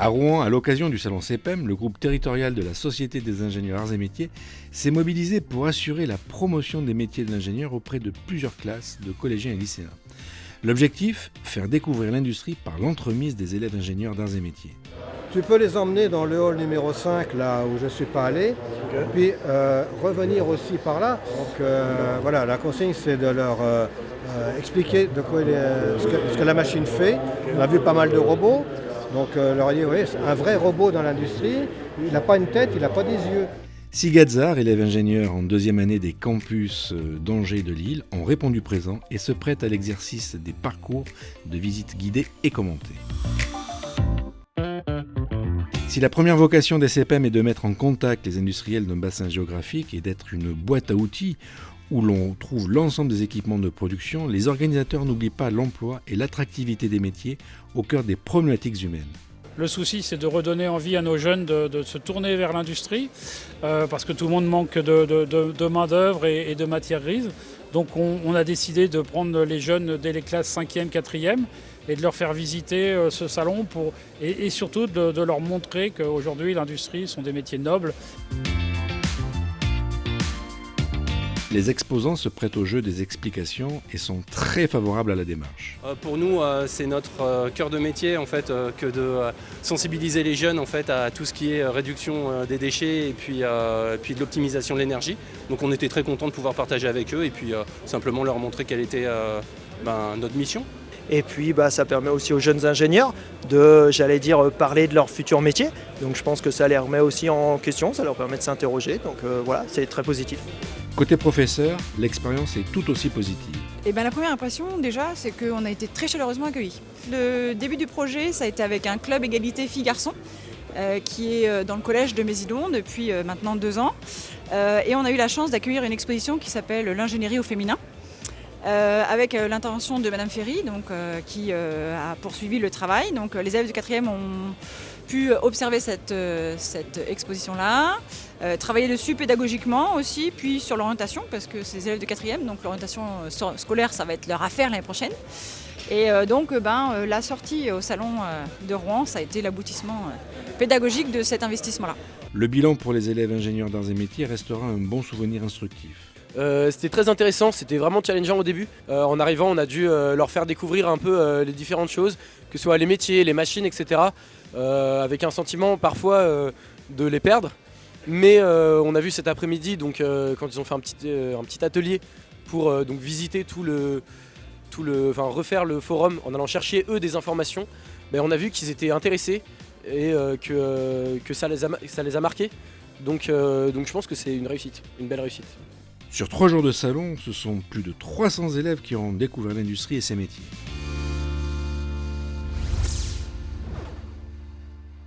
À Rouen, à l'occasion du salon CEPEM, le groupe territorial de la Société des ingénieurs arts et métiers s'est mobilisé pour assurer la promotion des métiers de l'ingénieur auprès de plusieurs classes de collégiens et lycéens. L'objectif, faire découvrir l'industrie par l'entremise des élèves ingénieurs d'arts et métiers. Tu peux les emmener dans le hall numéro 5, là où je ne suis pas allé, puis revenir aussi par là. Donc voilà, la consigne, c'est de leur expliquer de quoi ce que la machine fait. On a vu pas mal de robots, donc leur a dit, oui, c'est un vrai robot dans l'industrie, il n'a pas une tête, il n'a pas des yeux. Sigadzar, élève ingénieur en deuxième année des campus d'Angers et de Lille, ont répondu présent et se prêtent à l'exercice des parcours de visite guidée et commentée. Si la première vocation des CEPEM est de mettre en contact les industriels d'un bassin géographique et d'être une boîte à outils où l'on trouve l'ensemble des équipements de production, les organisateurs n'oublient pas l'emploi et l'attractivité des métiers au cœur des problématiques humaines. Le souci, c'est de redonner envie à nos jeunes de se tourner vers l'industrie, parce que tout le monde manque de main-d'œuvre et de matières grises. Donc on a décidé de prendre les jeunes dès les classes 5e, 4e et de leur faire visiter ce salon et surtout de leur montrer qu'aujourd'hui l'industrie sont des métiers nobles. Les exposants se prêtent au jeu des explications et sont très favorables à la démarche. Pour nous, c'est notre cœur de métier en fait, que de sensibiliser les jeunes en fait, à tout ce qui est réduction des déchets et puis de l'optimisation de l'énergie. Donc on était très contents de pouvoir partager avec eux et puis simplement leur montrer quelle était notre mission. Et puis ça permet aussi aux jeunes ingénieurs de, parler de leur futur métier. Donc je pense que ça les remet aussi en question, ça leur permet de s'interroger. Donc voilà, c'est très positif. Côté professeur, l'expérience est tout aussi positive. La première impression déjà, c'est qu'on a été très chaleureusement accueillis. Le début du projet, ça a été avec un club égalité filles-garçons qui est dans le collège de Mésidon depuis maintenant 2 ans. Et on a eu la chance d'accueillir une exposition qui s'appelle l'ingénierie au féminin. Avec l'intervention de Madame Ferry, qui a poursuivi le travail. Donc, les élèves de 4e ont pu observer cette exposition-là, travailler dessus pédagogiquement aussi, puis sur l'orientation, parce que ces élèves de 4e, donc l'orientation scolaire, ça va être leur affaire l'année prochaine. Et la sortie au salon de Rouen, ça a été l'aboutissement pédagogique de cet investissement-là. Le bilan pour les élèves ingénieurs d'arts et métiers restera un bon souvenir instructif. C'était très intéressant, c'était vraiment challengeant au début. En arrivant, on a dû leur faire découvrir un peu les différentes choses, que ce soit les métiers, les machines, etc. Avec un sentiment parfois de les perdre. Mais on a vu cet après-midi, quand ils ont fait un petit atelier pour visiter refaire le forum en allant chercher eux des informations, on a vu qu'ils étaient intéressés et que ça les a marqués. Donc je pense que c'est une réussite, une belle réussite. Sur 3 jours de salon, ce sont plus de 300 élèves qui ont découvert l'industrie et ses métiers.